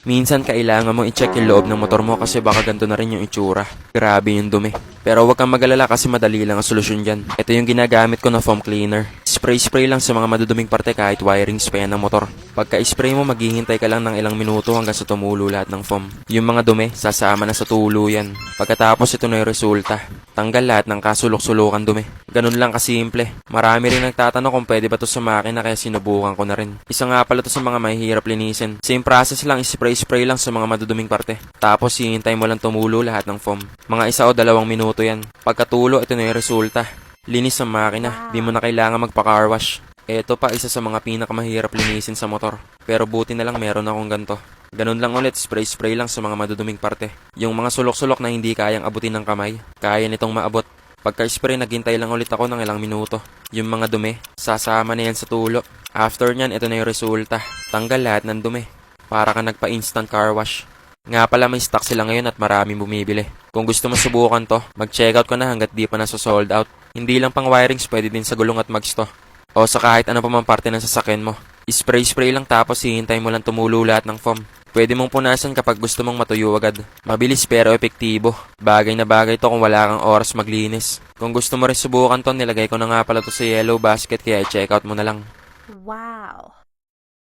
Minsan kailangan mong i-check yung loob ng motor mo kasi baka ganito na rin yung itsura. Grabe yung dumi. Pero huwag kang mag-alala kasi madali lang ang solusyon dyan. Ito yung ginagamit ko na foam cleaner. Spray-spray lang sa mga maduduming parte kahit wirings pa yan ng motor. Pagka-spray mo, maghihintay ka lang ng ilang minuto hanggang sa tumulo lahat ng foam. Yung mga dumi, sasama na sa tulo yan. Pagkatapos ito na yung resulta. Tanggal lahat ng kasulok-sulukan dumi. Ganun lang kasimple. Marami rin nagtatanong kung pwede ba to sa makina kaya sinubukan ko na rin. Isa nga pala to sa mga mahihirap linisin. Same process lang, spray-spray lang sa mga maduduming parte. Tapos hihintay mo lang tumulo lahat ng foam. Mga 1 o 2 minuto yan. Pagkatulo, ito na yung resulta. Linis ng makina, di mo na kailangan magpa-car wash. Ito pa isa sa mga pinakamahirap linisin sa motor. Pero buti na lang meron akong ganito. Ganun lang ulit, spray-spray lang sa mga maduduming parte. Yung mga sulok-sulok na hindi kayang abutin ng kamay, kaya nitong maabot. Pagka-spray, naghintay lang ulit ako ng ilang minuto. Yung mga dumi, sasama na yan sa tulo. After nyan, ito na yung resulta. Tanggal lahat ng dumi. Para ka nagpa-instant car wash. Nga pala may stock sila ngayon at maraming bumibili. Kung gusto mo subukan to, mag-checkout ka na hanggat di pa nasa-sold out. Hindi lang pang wirings, pwede din sa gulong at mags to. O sa kahit ano pa mang parte ng sasakyan mo. Spray-spray lang tapos hihintay mo lang tumulo lahat ng foam. Pwede mong punasan kapag gusto mong matuyo agad. Mabilis pero epektibo. Bagay na bagay to kung wala kang oras maglinis. Kung gusto mo rin subukan to, nilagay ko na nga pala to sa yellow basket kaya i-checkout mo na lang. Wow!